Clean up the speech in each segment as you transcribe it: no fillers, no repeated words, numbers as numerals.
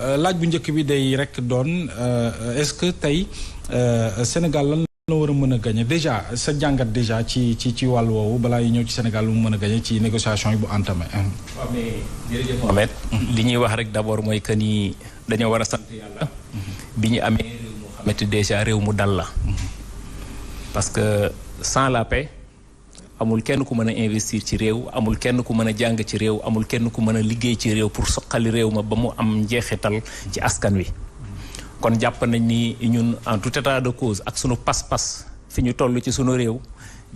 laaj bu njëkk bi day rek doon est-ce que tey Sénégal lan la war a mën a gagner déjà sa jàngat déjà ci wàllu woowu balaa yi ñëw ci Sénégal lu mu mën a gagner ci négociation yi bu entamé. waaw mais jërëjëf Mohamed. li ñuy wax rek d'abord mooy que ni dañoo war a sant yàlla. bi ñu amee réew mu xamante déjà réew mu dal la. parce que sans la paix amul kenn ku mën a investir ci réew amul kenn ku mën a jàng ci réew amul kenn ku mën a liggéey ci réew pour soqali réew ma ba mu am njeexital ci askan wi. kon jàpp nañ ni ñun en tout état de cause ak sunu pas-pas fi ñu toll ci sunu réew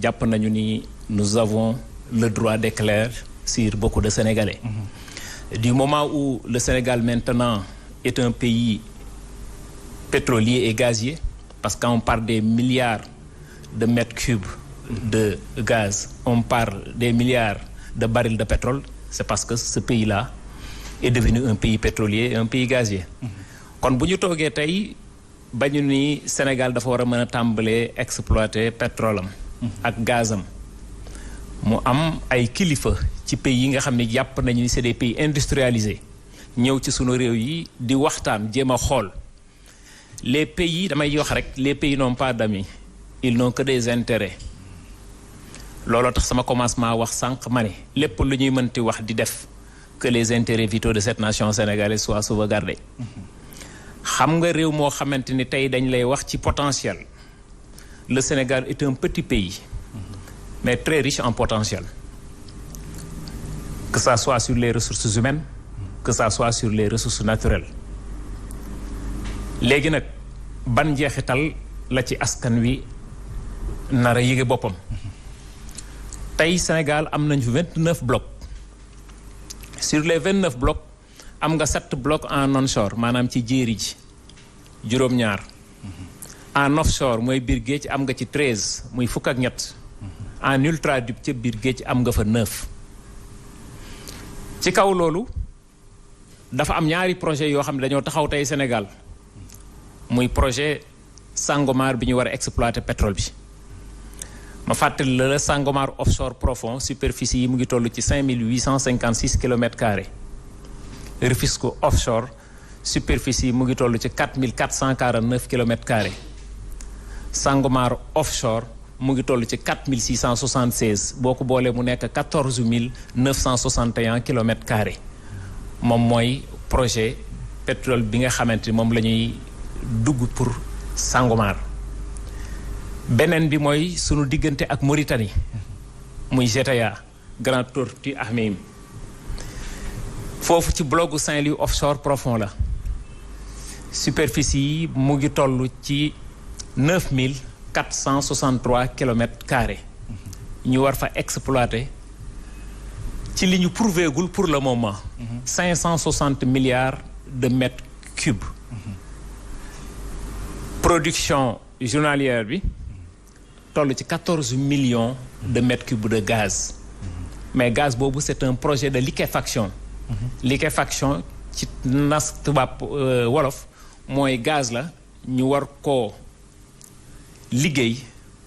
jàpp nañu ni nous avons le droit d'éclair sur beaucoup de Sénégalais. Du moment où le Sénégal maintenant est un pays pétrolier et gazier, parce qu'on parle des milliards de mètres cubes de gaz, on parle des milliards de barils de pétrole, c'est parce que ce pays-là est devenu un pays pétrolier et un pays gazier. kon bu ñu toogee tey bañu ni Sénégal dafa war a mën a tàmbalee exploiter pétrole am ak gazam mu am ay kilifa ci pays yi nga xam ne jàpp nañu ni c'est des pays industrialisés ñëw ci sunu réew yi di waxtaan jéem a xool les pays damay wax rek les pays n'ont pas d'amis ils n'ont que des intérêts looloo tax sama commencement wax sànq ma ne lépp lu ñuy mënti wax di def que les intérêts vitaux de cette nation sénégalaise soient sauvegardés. xam nga réew moo xamante ni tey dañ lay wax ci potentiel le Sénégal est un petit pays mais très riche en potentiel que ça soit sur les ressources humaines que ça soit sur les ressources naturelles léegi nag ban njeexital la ci askan wi nar a yéege boppam tey Sénégal am nañ fi 29 blocs sur les 29 blocs am nga 7 blocs en onshore maanaam ci jéeri ji juróom-ñaar en offshore mooy biir géej am nga ci 13 muy fukk ak ñett en ultradeep ca biir géej am nga fa 9 ci kaw loolu dafa am ñaari projet yoo xam ne dañoo taxaw tey Sénégal muy projet Sangomar bi ñu war a exploiter pétrole bi ma fàttali la Sangomar offshore profond superficie yi mu ngi toll ci 5856 kilomètres carrés Rufisque offshore superficie mu ngi toll ci 4449 kilomètres carrés Sangomar offshore mu ngi toll ci 4676 boo ko boolee mu nekk 14961 kilomètres carrés moom mooy projet pétrole bi nga xamante ni moom la ñuy dugg pour Sangomar beneen bi mooy sunu diggante ak Mauritanie muy GTA Grand Tortue Ahmeyim foofu ci blocu Saint-Louis offshore profond la superficie yi mu ngi toll ci 9463 kilomètres carrés ñu war fa exploiter ci li ñu prouvéegul pour le moment 560 milliards de mètres cubes production journalière bi toll ci 14 millions de mètres cubes de gaz mais gaz boobu c'est un projet de liquéfaction liquéfaction ci nas tubaab wolof mooy gaz la ñu war koo liggéey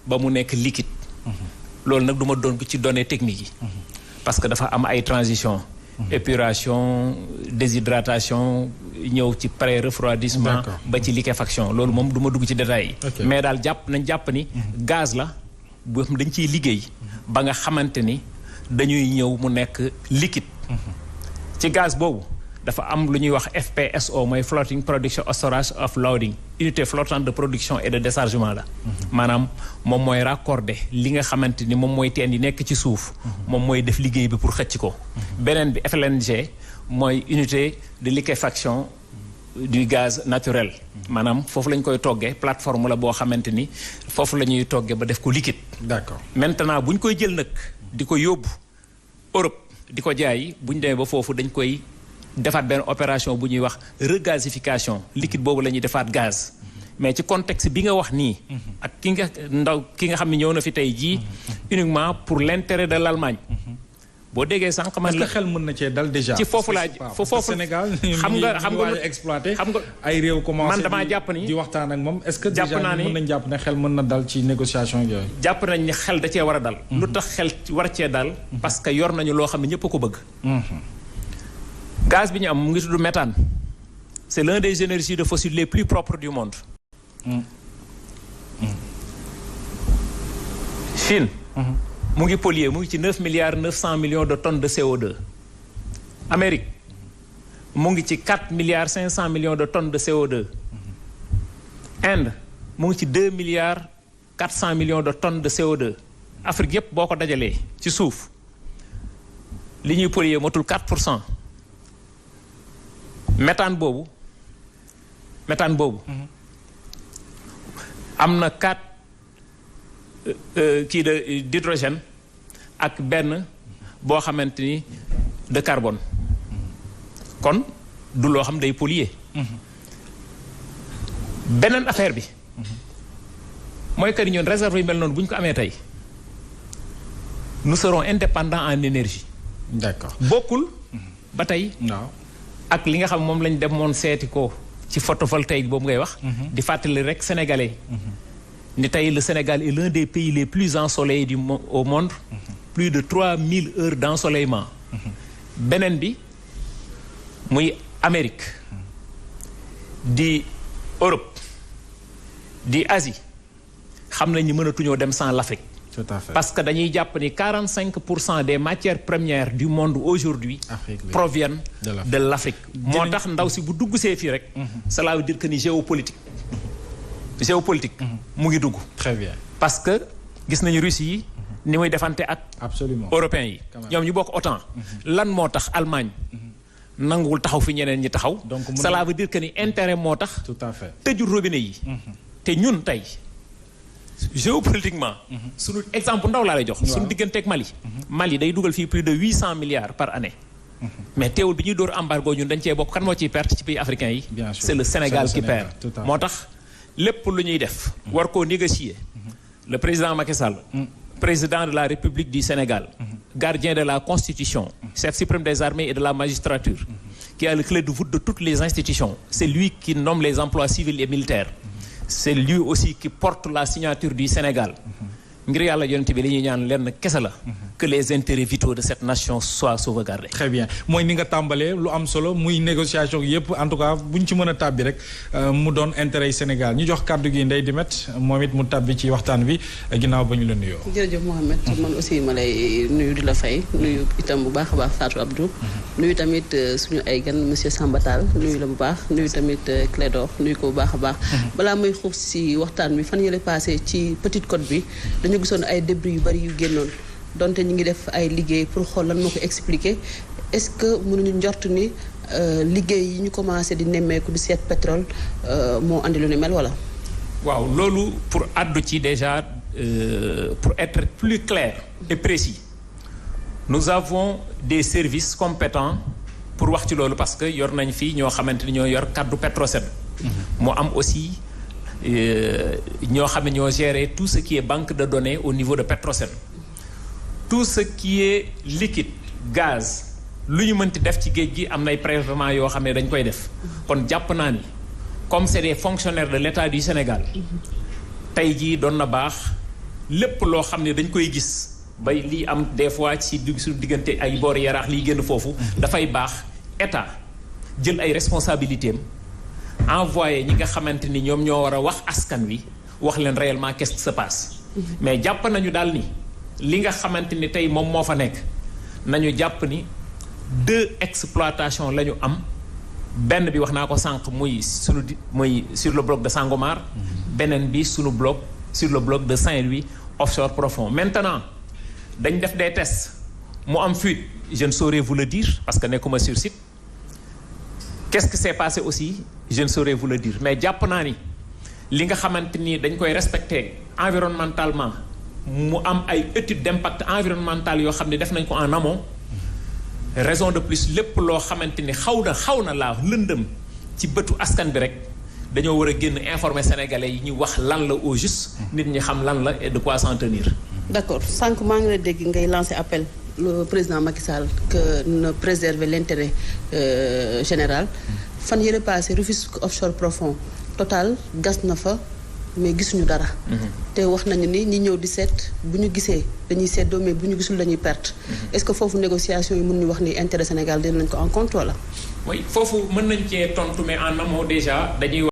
ba mu nekk liquide loolu nag du ma doon ci données techniques yi parce que dafa am ay transition épuration déshydratation ñëw ci pré-refroidissement ba ci liquéfaction loolu moom du ma dugg ci détails yi mais daal nañ jàpp ni gaz la bu dañ ciy liggéey ba nga xamante ni dañuy ñëw mu nekk liquide ci gaz boobu dafa am lu ñuy wax FPSO mooy floating production storage of loading unité flottante de production et de déchargement la maanaam moom mooy raccordé li nga xamante ni moom mooy teen yi nekk ci suuf moom mooy def liggéey bi pour xëcc ko beneen bi FLNG mooy unité de liquéfaction du gaz naturel maanaam foofu lañ koy toggee plateforme la boo xamante ni foofu la ñuy toggee ba def ko liquide d'accord maintenant bu ñu koy jël nag di ko yóbbu Europe di ko jaay bu ñu demee ba foofu dañ koy defaat benn opération bu ñuy wax regasification liquide boobu la ñuy defaat gaz mais ci contexte bi nga wax nii ak ki nga xam ne ñëw na fi tey jii uniquement pour l'intérêt de l'Allemagne boo déggee sànq man la xel mën na cee dal déjà ci foofu laa foofu Sénégal xam nga exploité xam nga ay réew commencé man damaa jàpp ni di waxtaan ak moom est-ce que déjà jàpp naa ni mën nañ jàpp ne xel mën na dal ci négociation yooyu jàpp nañ ni xel da cee war a dal lu tax xel war cee dal parce que yor nañu loo xam ne ñëpp a ko bëgg gaz bi ñu am mu ngi tudd méthane c'est l'un des énergies de fossiles les plus propres du monde. Chine. mu ngi polluer mu ngi ci 9 milliards 900 millions de tonnes de CO2. Amérique mu ngi ci 4 milliards 500 millions de tonnes de CO2. Inde mu ngi ci 2 milliards 400 millions de tonnes de CO2. Afrique yépp boo ko dajalee ci suuf li ñuy polluer motul 4%. méthane boobu am na 4 kii d'hydrogène ak benn boo xamante ni de carbone kon du loo xam day polluer. beneen affaire bi mooy que ni ñun réserve yu mel noonu bu ñu ko amee tey nous serons indépendants en énergie. D'accord. bokkul ba tey. waaw ak li nga xam moom lañ demoon seeti ko ci photovoltaïque boobu ngay wax. di fàttali rek sénégalais. ni tey le Sénégal est l'un des pays les plus ensoleillés au monde. plus de 3000 heures d'ensoleillement. beneen bi muy Amérique. di Europe. di Asie. xam nañ ni mënatuñoo dem sans l'Afrique. Tout à fait. Parce que dañuy jàpp ni 45% des matières premières du monde aujourd'hui proviennent de l'Afrique. moo tax ndaw si bu dugg see fii rek. cela veut dire que ni géopolitique mu ngi dugg. Très bien. parce que gis nañu Russie yi ni muy defante ak. Absolument. européens yi. ñoom ñu bokk OTAN. lan moo tax Allemagne. nanguwul taxaw fi ñeneen ñi taxaw. donc cela veut dire que ni intérêt moo tax. Tout à fait. tëjul robinet yi. te ñun tey. géopolitiquement. suñu exemple ndaw laa lay jox. suñu digganteeg Mali. Mali day dugal fii plus de 800 milliards par année. mais teewul bi ñuy dóor embargo ñun dañ cee bokk kan moo ciy perte ci pays africains yi. Bien sûr. c'est le Sénégal qui perd. Tout à fait. moo tax lépp lu ñuy def. war koo négocier. le président Macky Sall. président de la République du Sénégal. gardien de la Constitution. chef suprême des armées et de la magistrature. qui a le clé de voûte de toutes les institutions. c'est lui qui nomme les emplois civils et militaires. c'est lui aussi qui porte la signature du Sénégal. ngir yàlla yonent bi li ñuy ñaan lenn kese la. que les intérêts vitaux de cette nation soient sauvegardés. Très bien mooy ni nga tàmbalee lu am solo muy négociation yëpp en tout cas bu ñu ci mën a tàbbi rek mu doon intérêt yi Sénégal ñu jox kàddu gi Ndeye Dimet moom it mu tàbbi ci waxtaan bi ginnaaw ba ñu la nuyoo. jërëjëf Mohamed man aussi ma lay nuyu di la fay nuyu itam bu baax a baax Fatou Abdou. nuyu tamit suñu ay gan monsieur Samba Tall nuyu la bu baax nuyu tamit Clédor nuyu ko bu baax a baax. balaa muy xuus si waxtaan bi fan yële passé ci Petite Côte bi dañu gisoon ay débris yu bari yu génnoon. donte ñu ngi def ay liggéey pour xool lan moo ko expliquer est-ce que mënuñu njort ni liggéey yi ñu commencé di nemmeeku di seet pétrole moo andi lu ni mel wala. waaw loolu pour addu ci déjà pour être plus clair et précis nous avons des services compétents pour wax ci loolu parce que yor nañ fii ñoo xamante ni ñoo yor kaddu Petrosen. moo am aussi ñoo xam ne ñoo gérer tout ce qui est banque de données au niveau de Petrosen. tout ce qui est liquide gaz lu ñu mënti def ci géej gi am nay prélèvement yoo xam ne dañ koy def kon jàpp naa ni comme c'est des fonctionnaires de l'État du Sénégal tey jii doon na baax lépp loo xam ne dañ koy gis ba lii am des fois ci suñu diggante ay boori yaraax liy génn foofu dafay baax État jël ay responsabilités am envoyé ñi nga xamante ni ñoom ñoo war a wax askan wi wax leen réellement qu'est-ce qui se passe mais jàpp nañu daal ni li nga xamante ni tey moom moo fa nekk nañu jàpp ni 2 exploitations la ñu am benn bi wax naa ko sànq muy muy sur le bloc de Sangomar beneen bi sunu bloc sur le bloc de Saint-Louis offshore profond maintenant dañ def des tests mu am fuite je ne saurais vous le dire parce que nekkuma sur site qu'est-ce qui s'est passé aussi je ne saurais vous le dire mais jàpp naa ni li nga xamante ni dañ koy respecter environnementalement mu am ay études d'impact environnemental yoo xam ne def nañ ko en amont raison de plus lépp loo xamante ni xaw na laa lëndëm ci bëtu askan bi rek dañoo war a génn informer sénégalais yi ñu wax lan la au juste nit ñi xam lan la et de quoi s'en tenir. d'accord sànq maa ngi la dégg ngay lancer appel le président Macky Sall que ne préserver l'intérêt général fan yële passé Rufisque offshore profond Total gas na fa mais gisuñu dara. te wax nañu ni ñi ñëw di seet bu ñu gisee dañuy seddoo mais bu ñu gisul dañuy perte. est-ce que foofu négociation yi mën ñu wax ni intérêt Sénégal dinañ ko en compte wala. oui foofu mën nañ cee tontu mais en amont déjà dañuy